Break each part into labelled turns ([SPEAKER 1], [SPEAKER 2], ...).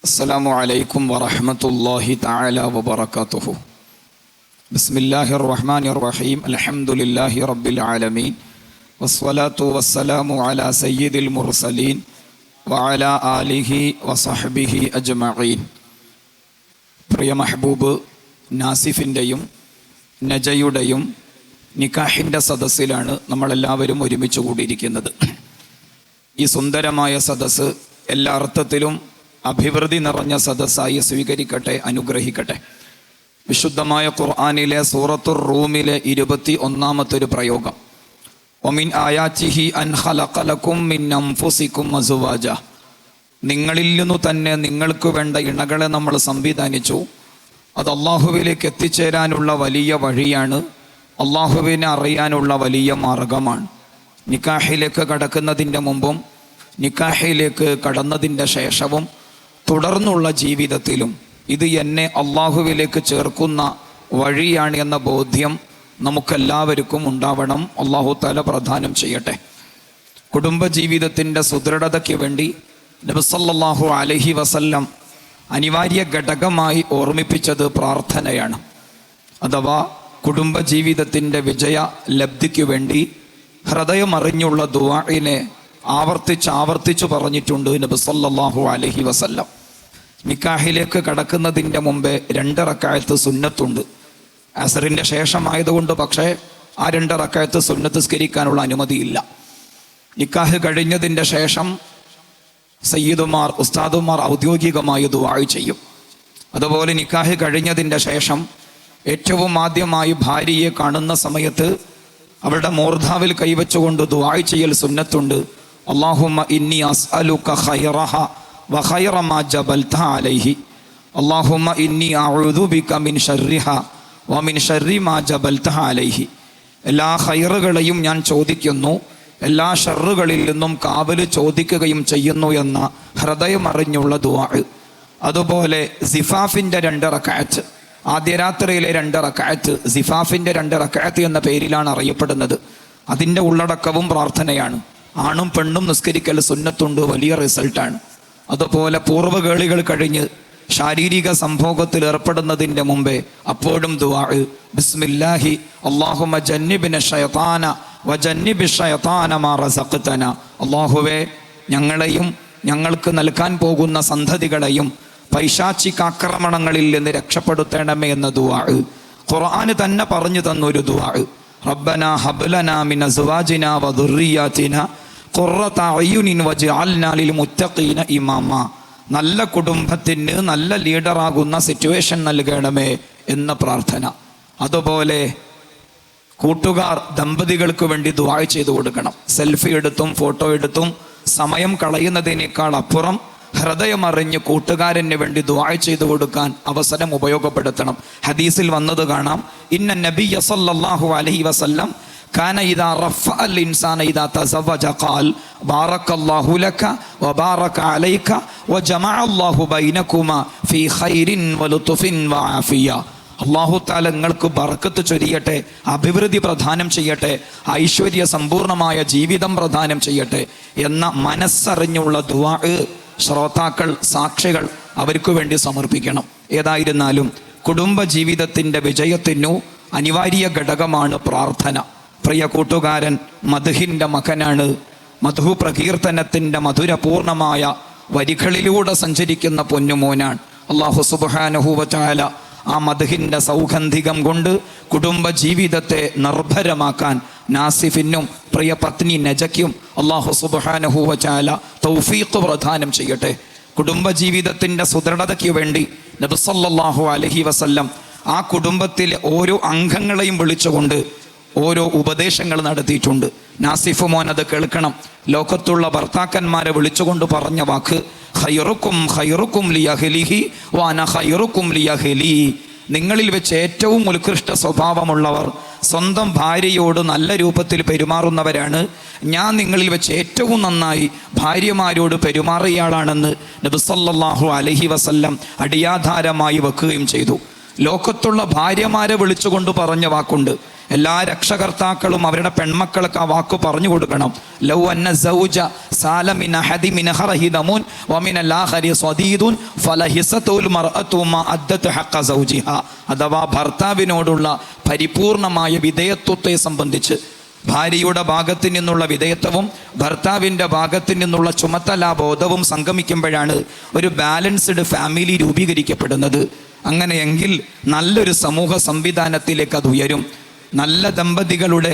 [SPEAKER 1] السلام عليكم ورحمة الله تعالى وبركاته. بسم الله الرحمن الرحيم. الحمد لله رب العالمين والصلاة والسلام على سيد المرسلين وعلى آله وصحبه أجمعين. പ്രിയ മഹബൂബ് നാസിഫിൻ്റെയും നജയുടെയും നിക്കാഹിൻ്റെ സദസ്സിലാണ് നമ്മളെല്ലാവരും ഒരുമിച്ച് കൂടിയിരിക്കുന്നത്. ഈ സുന്ദരമായ സദസ്സ് എല്ലാ അർത്ഥത്തിലും അഭിവൃദ്ധി നിറഞ്ഞ സദസ്സായി സ്വീകരിക്കട്ടെ, അനുഗ്രഹിക്കട്ടെ. വിശുദ്ധമായ ഖുർആനിലെ സൂറത്തുർ റൂമിലെ 21-ാമത്തെ പ്രയോഗം, ഒമിൻ ആയാതിഹി അൻ ഖലഖ ലക്കും മിൻ അൻഫുസികും അസ്വാജ, നിങ്ങളിൽ നിന്നു തന്നെ നിങ്ങൾക്ക് വേണ്ട ഇണകളെ നമ്മൾ സംവിധാനിച്ചു. അത് അള്ളാഹുവിലേക്ക് എത്തിച്ചേരാനുള്ള വലിയ വഴിയാണ്, അള്ളാഹുവിനെ അറിയാനുള്ള വലിയ മാർഗമാണ്. നിക്കാഹിലേക്ക് കടക്കുന്നതിൻ്റെ മുമ്പും നിക്കാഹിലേക്ക് കടന്നതിൻ്റെ ശേഷവും തുടർന്നുള്ള ജീവിതത്തിലും ഇത് എന്നെ അള്ളാഹുവിലേക്ക് ചേർക്കുന്ന വഴിയാണ് എന്ന ബോധ്യം നമുക്കെല്ലാവർക്കും ഉണ്ടാവണം. അള്ളാഹു തആല പ്രദാനം ചെയ്യട്ടെ. കുടുംബജീവിതത്തിൻ്റെ സുദൃഢതയ്ക്ക് വേണ്ടി നബി സല്ലല്ലാഹു അലൈഹി വസല്ലം അനിവാര്യ ഘടകമായി ഓർമ്മിപ്പിച്ചത് പ്രാർത്ഥനയാണ്. അഥവാ കുടുംബജീവിതത്തിൻ്റെ വിജയ ലബ്ധിക്ക് വേണ്ടി ഹൃദയമറിഞ്ഞുള്ള ദുആഇനെ ആവർത്തിച്ച് പറഞ്ഞിട്ടുണ്ട് നബി സല്ലല്ലാഹു അലൈഹി വസല്ലം. നിക്കാഹിലേക്ക് കടക്കുന്നതിൻ്റെ മുമ്പേ 2 റക്അത്ത് സുന്നത്തുണ്ട്. അസറിൻ്റെ ശേഷമായതുകൊണ്ട് പക്ഷേ ആ 2 റക്അത്ത് സുന്നത്ത് സ്കരിക്കാനുള്ള അനുമതിയില്ല. നിക്കാഹ് കഴിഞ്ഞതിൻ്റെ ശേഷം സയ്യിദുമാർ, ഉസ്താദുമാർ ഔദ്യോഗികമായി ദുആ ചെയ്യും. അതുപോലെ നിക്കാഹ് കഴിഞ്ഞതിൻ്റെ ശേഷം ഏറ്റവും ആദ്യമായി ഭാര്യയെ കാണുന്ന സമയത്ത് അവളുടെ മൂർധാവിൽ കൈവച്ചുകൊണ്ട് ദുആ ചെയ്യൽ സുന്നത്തുണ്ട്. അല്ലാഹുമ്മ ഇന്നി അസ്അലുക ഖൈറഹ വ ഖൈറ മാ ജബൽത അലൈഹി, അല്ലാഹുമ്മ ഇന്നി അഊദു ബിക മിൻ ശർരിഹ വ മിൻ ശർരി മാ ജബൽത അലൈഹി. എല്ലാ ഖൈറുകളെയും ഞാൻ ചോദിക്കുന്നു, എല്ലാ ഷർറുകളിൽ നിന്നും കാവല് ചോദിക്കുകയും ചെയ്യുന്നു എന്ന ഹൃദയമറിഞ്ഞുള്ള ദുആ. അതുപോലെ സിഫാഫിൻ്റെ 2 റക്അത്ത്, ആദ്യ രാത്രിയിലെ 2 റക്അത്ത് സിഫാഫിൻ്റെ 2 റക്അത്ത് എന്ന പേരിലാണ് അറിയപ്പെടുന്നത്. അതിൻ്റെ ഉള്ളടക്കവും പ്രാർത്ഥനയാണ്. ആണും പെണ്ണും നിസ്കരിക്കൽ സുന്നത്തുണ്ട്, വലിയ റിസൾട്ടാണ്. അതുപോലെ പൂർവ്വകേളികൾ കഴിഞ്ഞ് ശാരീരിക സംഭോഗത്തിൽ ഏർപ്പെടുന്നതിൻ്റെ മുമ്പേ അപ്പോഴും ദുആ, ബിസ്മില്ലാഹി അല്ലാഹുമ്മ ജന്നിബ്ന ശൈത്താന വ ജന്നിബി ശൈത്താന മാ റസഖ്തന, അല്ലാഹുവേ ഞങ്ങളെയും ഞങ്ങൾക്ക് നൽകാൻ പോകുന്ന സന്തതികളെയും പൈശാചിക ആക്രമണങ്ങളിൽ നിന്ന് രക്ഷപ്പെടുത്തണമേ എന്ന ദുആ ഖുർആൻ തന്നെ പറഞ്ഞു തന്നൊരു ദുആ. റബ്ബനാ ഹബ് ലനാ മിൻ അസ്വാജിനാ വ ദുർരിയാതിനാ ഖുർറത അയുനിൻ വജഅൽനാ ലിൽ മുത്തഖീന ഇമാമ, നല്ല കുടുംബത്തിന് നല്ല ലീഡറാകുന്ന സിറ്റുവേഷൻ നൽകണമേ എന്ന പ്രാർത്ഥന. അതുപോലെ കൂട്ടുകാർ ദമ്പതികൾക്ക് വേണ്ടി ദുആ ചെയ്തു കൊടുക്കണം. സെൽഫി എടുത്തും ഫോട്ടോ എടുത്തും സമയം കളയുന്നതിനേക്കാൾ അപ്പുറം ഹൃദയമറിഞ്ഞ് കൂട്ടുകാരന് വേണ്ടി ദുആ ചെയ്തു കൊടുക്കാൻ അവസരം ഉപയോഗപ്പെടുത്തണം. ഹദീസിൽ വന്നത് കാണാം, ഇന്ന നബിയ്യ സല്ലല്ലാഹു അലൈഹി വസല്ലം കാന ഇദാ റഫഅ അൽ ഇൻസാന ഇദാ തസവ്വജ ഖാൽ ബാറക്കല്ലാഹു ലക വ ബാറക അലൈക വ ജമഅ അല്ലാഹു ബൈനകുമാ ഫീ ഖൈരിൻ വ ലുത്ഫിൻ വ ആഫിയ. അല്ലാഹു തആല നിങ്ങൾക്ക് ബർക്കത്ത് ചൊരിയട്ടെ, അഭിവൃദ്ധി പ്രദാനം ചെയ്യട്ടെ, ഐശ്വര്യ സമ്പൂർണമായ ജീവിതം പ്രദാനം ചെയ്യട്ടെ എന്ന മനസ്സറിഞ്ഞുള്ള ദുആ ശ്രോതാക്കൾ, സാക്ഷികൾ അവർക്ക് വേണ്ടി സമർപ്പിക്കണം. ഏതായിരുന്നാലും കുടുംബജീവിതത്തിൻ്റെ വിജയത്തിനു അനിവാര്യ ഘടകമാണ് പ്രാർത്ഥന. പ്രിയ കൂട്ടുകാരൻ മദ്ഹിൻ്റെ മകനാണ്. മദ്ഹു പ്രകീർത്തനത്തിൻ്റെ മധുരപൂർണമായ വരികളിലൂടെ സഞ്ചരിക്കുന്ന പൊന്നുമോനാണ്. അല്ലാഹു സുബ്ഹാനഹു വ തആല ആ മദ്ഹിൻ്റെ സൗഗന്ധികം കൊണ്ട് കുടുംബജീവിതത്തെ നിർഭരമാക്കാൻ നാസിഫിനും പ്രിയ പത്നി നജയ്ക്കും അല്ലാഹു സുബ്ഹാനഹു വ തആല തൗഫീഖ് പ്രദാനം ചെയ്യട്ടെ. കുടുംബജീവിതത്തിൻ്റെ സുദൃഢതയ്ക്ക് വേണ്ടി നബി സല്ലല്ലാഹു അലൈഹി വസല്ലം ആ കുടുംബത്തിലെ ഓരോ അംഗങ്ങളെയും വിളിച്ചുകൊണ്ട് ഓരോ ഉപദേശങ്ങൾ നടത്തിയിട്ടുണ്ട്. നാസിഫ് മോൻ അത് കേൾക്കണം. ലോകത്തുള്ള ഭർത്താക്കന്മാരെ വിളിച്ചുകൊണ്ട് പറഞ്ഞ വാക്ക്, ഖൈറുക്കും ഖൈറുക്കും ലിയഹ്ലിഹി വ അന ഖൈറുക്കും ലിയഹ്ലി, നിങ്ങളിൽ വെച്ച് ഏറ്റവും ഉത്കൃഷ്ട സ്വഭാവമുള്ളവർ സ്വന്തം ഭാര്യയോട് നല്ല രൂപത്തിൽ പെരുമാറുന്നവരാണ്. ഞാൻ നിങ്ങളിൽ വെച്ച് ഏറ്റവും നന്നായി ഭാര്യമാരോട് പെരുമാറിയയാളാണെന്ന് നബി സല്ലല്ലാഹു അലൈഹി വസല്ലം അടിയാധാരമായി വെക്കുകയും ചെയ്തു. ലോകത്തുള്ള ഭാര്യമാരെ വിളിച്ചുകൊണ്ട് പറഞ്ഞ വാക്കുണ്ട്, എല്ലാ രക്ഷകർത്താക്കളും അവരുടെ പെൺമക്കൾക്ക് ആ വാക്ക് പറഞ്ഞു കൊടുക്കണം. ലൗ അന്ന സൗജ സാല മിൻ അഹദി മിൻ ഖറഹി ദമുൻ വമിൻ അൽ-ആഖരി സദീദുൻ ഫലഹിസതുൽ മർഅതു മാ അദ്ദത ഹഖ സൗജിഹാ. അഥവാ ഭർത്താവിനോടുള്ള പരിപൂർണമായ വിധേയത്വത്തെ സംബന്ധിച്ച് ഭാര്യയുടെ ഭാഗത്തു നിന്നുള്ള വിധേയത്വവും ഭർത്താവിൻ്റെ ഭാഗത്തു നിന്നുള്ള ചുമതലാബോധവും സംഗമിക്കുമ്പോഴാണ് ഒരു ബാലൻസ്ഡ് ഫാമിലി രൂപീകരിക്കപ്പെടുന്നത്. അങ്ങനെയെങ്കിൽ നല്ലൊരു സമൂഹ സംവിധാനത്തിലേക്ക് അത് ഉയരും. നല്ല ദമ്പതികളുടെ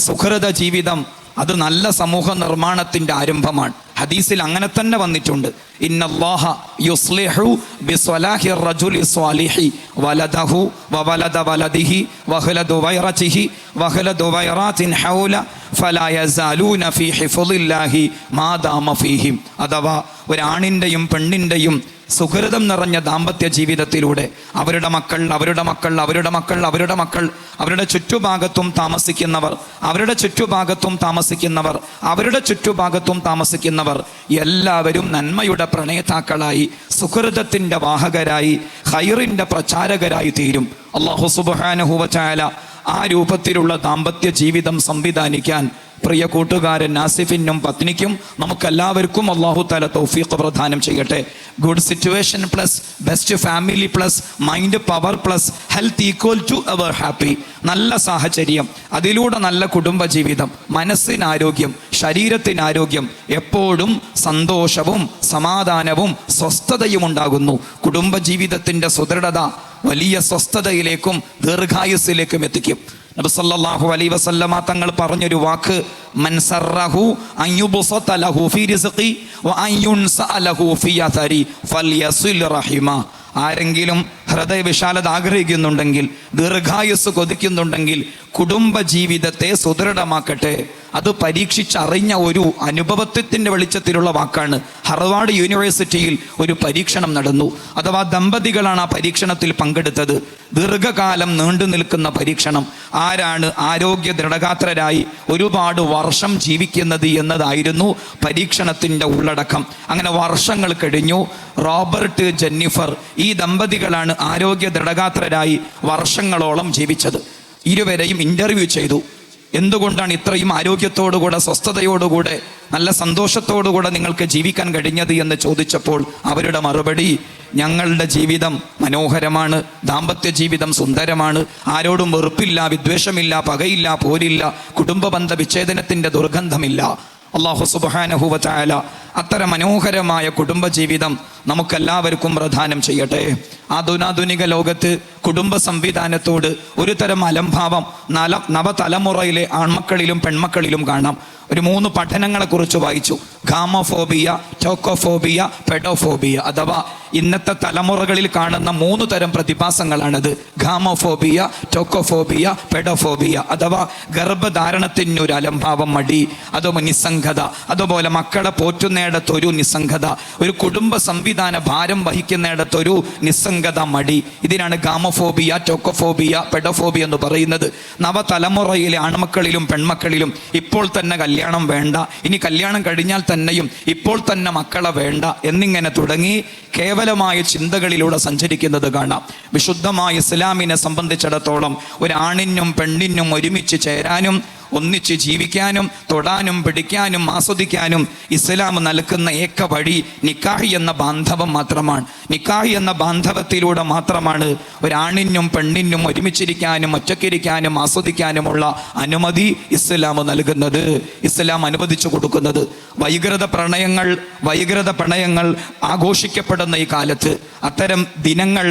[SPEAKER 1] സുഹൃത ജീവിതം അത് നല്ല സമൂഹ നിർമ്മാണത്തിൻ്റെ ആരംഭമാണ്. ഹദീസിൽ അങ്ങനെ തന്നെ വന്നിട്ടുണ്ട്. ഇന്നല്ലാഹ യുസ്ലിഹു ബിസ്വലാഹി റജുലി സ്വാലിഹി വലദഹു വവലദ വലദിഹി വഹലദു വൈറതിഹി വഹലദു വൈറാത്തിൻ ഹൗല ഫലാ യസാലൂന ഫീ ഹിഫ്ളില്ലാഹി മാ ദാമ ഫീഹിം. അഥവാ ഒരാണിൻ്റെയും പെണ്ണിൻ്റെയും സുഹൃതം നിറഞ്ഞ ദാമ്പത്യ ജീവിതത്തിലൂടെ അവരുടെ മക്കൾ അവരുടെ മക്കൾ അവരുടെ മക്കൾ അവരുടെ മക്കൾ അവരുടെ ചുറ്റുഭാഗത്തും താമസിക്കുന്നവർ അവരുടെ ചുറ്റുഭാഗത്തും താമസിക്കുന്നവർ അവരുടെ ചുറ്റുഭാഗത്തും താമസിക്കുന്നവർ എല്ലാവരും നന്മയുടെ പ്രണേതാക്കളായി സുഹൃതത്തിൻ്റെ വാഹകരായി ഖൈറിൻ്റെ പ്രചാരകരായി തീരും. അല്ലാഹു സുബ്ഹാനഹു വ തആല ആ രൂപത്തിലുള്ള ദാമ്പത്യ ജീവിതം സംവിധാനിക്കാൻ പ്രിയ കൂട്ടുകാരൻ നാസിഫിനും പത്നിക്കും നമുക്കെല്ലാവർക്കും അല്ലാഹു തആല തൗഫീഖ് പ്രദാനം ചെയ്യട്ടെ. Good situation plus best family plus mind power plus health equal to അവർ ഹാപ്പി. നല്ല സാഹചര്യം, അതിലൂടെ നല്ല കുടുംബജീവിതം, മനസ്സിന് ആരോഗ്യം, ശരീരത്തിന് ആരോഗ്യം, എപ്പോഴും സന്തോഷവും സമാധാനവും സ്വസ്ഥതയും ഉണ്ടാകുന്നു. കുടുംബജീവിതത്തിൻ്റെ സുദൃഢത വലിയ സ്വസ്ഥതയിലേക്കും ദീർഘായുസ്സിലേക്കും എത്തിക്കും. നബി സല്ലല്ലാഹു അലൈഹി വസല്ലമ തങ്ങൾ പറഞ്ഞൊരു വാക്ക്, മൻ സറഹു അൻ യുബ്സത ലഹു ഫീ റിസ്ഖി വ അൻ യുൻസഅ ലഹു ഫീ അഥരി ഫൽയസിൽ റഹിമ. ആരെങ്കിലും ഹൃദയവിശാലത ആഗ്രഹിക്കുന്നുണ്ടെങ്കിൽ, ദീർഘായുസ് കൊതിക്കുന്നുണ്ടെങ്കിൽ കുടുംബ ജീവിതത്തെ സുദൃഢമാക്കട്ടെ. അത് പരീക്ഷിച്ചറിഞ്ഞ ഒരു അനുഭവത്തിൻ്റെ വെളിച്ചത്തിലുള്ള വാക്കാണ്. ഹാർവാർഡ് യൂണിവേഴ്സിറ്റിയിൽ ഒരു പരീക്ഷണം നടന്നു. അഥവാ ദമ്പതികളാണ് ആ പരീക്ഷണത്തിൽ പങ്കെടുത്തത്. ദീർഘകാലം നീണ്ടു നിൽക്കുന്ന പരീക്ഷണം. ആരാണ് ആരോഗ്യ ദൃഢഗാത്രരായി ഒരുപാട് വർഷം ജീവിക്കുന്നത് എന്നതായിരുന്നു പരീക്ഷണത്തിൻ്റെ ഉള്ളടക്കം. അങ്ങനെ വർഷങ്ങൾ കഴിഞ്ഞു. റോബർട്ട് ജെന്നിഫർ ഈ ദമ്പതികളാണ് ആരോഗ്യ ദൃഢഗാത്രരായി വർഷങ്ങളോളം ജീവിച്ചത്. ഇരുവരെയും ഇൻ്റർവ്യൂ ചെയ്തു. എന്തുകൊണ്ടാണ് ഇത്രയും ആരോഗ്യത്തോടുകൂടെ സ്വസ്ഥതയോടുകൂടെ നല്ല സന്തോഷത്തോടുകൂടെ നിങ്ങൾക്ക് ജീവിക്കാൻ കഴിഞ്ഞത് എന്ന് ചോദിച്ചപ്പോൾ അവരുടെ മറുപടി, ഞങ്ങളുടെ ജീവിതം മനോഹരമാണ്, ദാമ്പത്യ ജീവിതം സുന്ദരമാണ്, ആരോടും വെറുപ്പില്ല, വിദ്വേഷമില്ല, പകയില്ല, പോരില്ല, കുടുംബബന്ധ വിച്ഛേദനത്തിൻ്റെ ദുർഗന്ധമില്ല. അല്ലാഹു സുബ്ഹാനഹു വ തആല അത്തരം മനോഹരമായ കുടുംബജീവിതം നമുക്കെല്ലാവർക്കും പ്രദാനം ചെയ്യട്ടെ. ആധുനിക ലോകത്ത് കുടുംബ സംവിധാനത്തോട് ഒരു തരം അലംഭാവം നവതലമുറയിലെ ആൺമക്കളിലും പെൺമക്കളിലും കാണാം. ഒരു 3 പഠനങ്ങളെക്കുറിച്ച് വായിച്ചു. Gamophobia, tokophobia, പെഡോഫോബിയ. അഥവാ ഇന്നത്തെ തലമുറകളിൽ കാണുന്ന 3 തരം പ്രതിഭാസങ്ങളാണത്. Gamophobia, tokophobia, പെഡോഫോബിയ. അഥവാ ഗർഭധാരണത്തിനൊരു അലംഭാവം, മടി, അതുപോലെ നിസ്സംഗത, അതുപോലെ മക്കളെ പോറ്റുന്നിടത്തൊരു നിസ്സംഗത, ഒരു കുടുംബ സംവിധാന ഭാരം വഹിക്കുന്നിടത്തൊരു നിസ്സംഗത, മടി. ഇതിനാണ് ഗാമോഫോബിയ, ടോക്കോഫോബിയ, പെഡോഫോബിയ എന്ന് പറയുന്നത്. നവതലമുറയിലെ ആൺമക്കളിലും പെൺമക്കളിലും ഇപ്പോൾ തന്നെ കല്യാണം വേണ്ട, ഇനി കല്യാണം കഴിഞ്ഞാൽ തന്നെയും ഇപ്പോൾ തന്നെ മക്കളെ വേണ്ട എന്നിങ്ങനെ തുടങ്ങി കേവലമായ ചിന്തകളിലൂടെ സഞ്ചരിക്കുന്നത് കാണാം. വിശുദ്ധമായ ഇസ്ലാമിനെ സംബന്ധിച്ചിടത്തോളം ഒരാണിനും പെണ്ണിനും ഒരുമിച്ച് ചേരാനും ഒന്നിച്ച് ജീവിക്കാനും തൊടാനും പിടിക്കാനും ആസ്വദിക്കാനും ഇസ്ലാം നൽകുന്ന ഏക വഴി നിക്കാഹ് എന്ന ബാന്ധവം മാത്രമാണ്. നിക്കാഹ് എന്ന ബാന്ധവത്തിലൂടെ മാത്രമാണ് ഒരാണിനും പെണ്ണിനും ഒരുമിച്ചിരിക്കാനും ഒറ്റയ്ക്കിരിക്കാനും ആസ്വദിക്കാനുമുള്ള അനുമതി ഇസ്ലാം നൽകുന്നത്, ഇസ്ലാം അനുവദിച്ചു കൊടുക്കുന്നത്. വൈകൃത പ്രണയങ്ങൾ ആഘോഷിക്കപ്പെടുന്ന ഈ കാലത്ത്, അത്തരം ദിനങ്ങൾ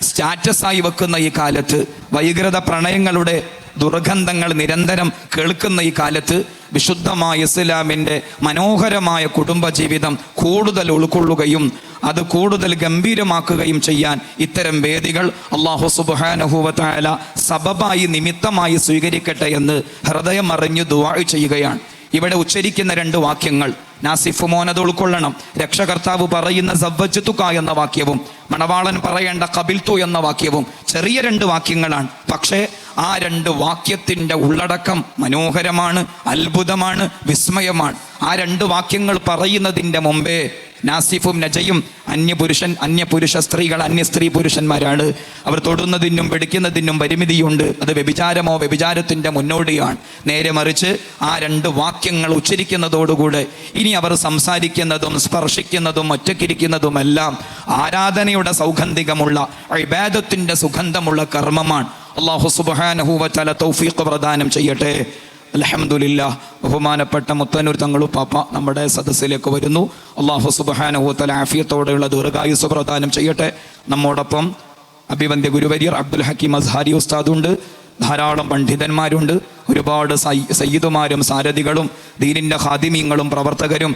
[SPEAKER 1] സ്റ്റാറ്റസായി വെക്കുന്ന ഈ കാലത്ത്, വൈകൃത പ്രണയങ്ങളുടെ ദുർഗന്ധങ്ങൾ നിരന്തരം കേൾക്കുന്ന ഈ കാലത്ത് വിശുദ്ധമായ ഇസ്ലാമിൻ്റെ മനോഹരമായ കുടുംബജീവിതം കൂടുതൽ ഉൾക്കൊള്ളുകയും അത് കൂടുതൽ ഗംഭീരമാക്കുകയും ചെയ്യാൻ ഇത്തരം വേദികൾ അല്ലാഹു സുബ്ഹാനഹു വ തആല സബബായി നിമിത്തമായി സ്വീകരിക്കട്ടെ എന്ന് ഹൃദയം അറിഞ്ഞ് ദുആ ചെയ്യുകയാണ്. ഇവിടെ ഉച്ചരിക്കുന്ന 2 വാക്യങ്ങൾ നാസിഫ് മോനത് ഉൾക്കൊള്ളണം. രക്ഷകർത്താവ് പറയുന്ന സവ്വജ്തുക എന്ന വാക്യവും മണവാളൻ പറയേണ്ട ഖബിൽതു എന്ന വാക്യവും ചെറിയ 2 വാക്യങ്ങളാണ്. പക്ഷേ ആ 2 വാക്യത്തിൻ്റെ ഉള്ളടക്കം മനോഹരമാണ്, അത്ഭുതമാണ്, വിസ്മയമാണ്. ആ 2 വാക്യങ്ങൾ പറയുന്നതിൻ്റെ മുമ്പേ നാസിഫും നജയും അന്യപുരുഷ സ്ത്രീകൾ അന്യ സ്ത്രീ പുരുഷന്മാരാണ്. അവർ തൊടുന്നതിനും പിടിക്കുന്നതിനും പരിമിതിയുണ്ട്. അത് വ്യഭിചാരമോ വ്യഭിചാരത്തിൻ്റെ മുന്നോടിയാണ്. നേരെ മറിച്ച് ആ 2 വാക്യങ്ങൾ ഉച്ചരിക്കുന്നതോടുകൂടെ ഇനി അവർ സംസാരിക്കുന്നതും സ്പർശിക്കുന്നതും ഒറ്റയ്ക്കിരിക്കുന്നതുമെല്ലാം ആരാധനയുടെ സൗഗന്ധികമുള്ള ഇബാദത്തിൻ്റെ സുഗന്ധമുള്ള കർമ്മമാണ്. അല്ലാഹു സുബ്ഹാനഹു വ തആല തൗഫീഖ് പ്രദാനം ചെയ്യട്ടെ. അൽഹംദുലില്ലാഹ്. ബഹുമാനപ്പെട്ട മുത്തന്നൂർ തങ്ങളുപ്പാപ്പ നമ്മുടെ സദസ്സിലേക്ക് വരുന്നു. അല്ലാഹു സുബ്ഹാനഹു വ തആല ആഫിയത്തോടെയുള്ള ദീർഘായുസ്സ് പ്രദാനം ചെയ്യട്ടെ. നമ്മോടൊപ്പം അഭിവന്ദ്യ ഗുരുവര്യർ അബ്ദുൽ ഹക്കീം അസ്ഹാരി ഉസ്താദുണ്ട്. ധാരാളം പണ്ഡിതന്മാരുണ്ട്. ഒരുപാട് സയ്യിദുമാരും സാരഥികളും ദീനിൻ്റെ ഖാദിമീങ്ങളും പ്രവർത്തകരും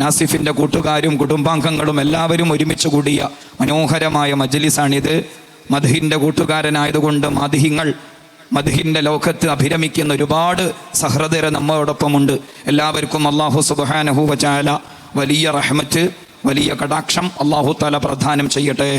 [SPEAKER 1] നാസിഫിൻ്റെ കൂട്ടുകാരും കുടുംബാംഗങ്ങളും എല്ലാവരും ഒരുമിച്ച് കൂടിയ മനോഹരമായ മജ്ലിസാണിത്. മദ്ഹിൻ്റെ കൂട്ടുകാരനായതുകൊണ്ട് മദ്ഹിൻ്റെ ലോകത്ത് അഭിരമിക്കുന്ന ഒരുപാട് സഹൃദയർ നമ്മോടൊപ്പമുണ്ട്. എല്ലാവർക്കും അല്ലാഹു സുബ്ഹാനഹു വ തആല വലിയ റഹ്മത്ത്, വലിയ കടാക്ഷം അല്ലാഹു തആല പ്രദാനം ചെയ്യട്ടെ.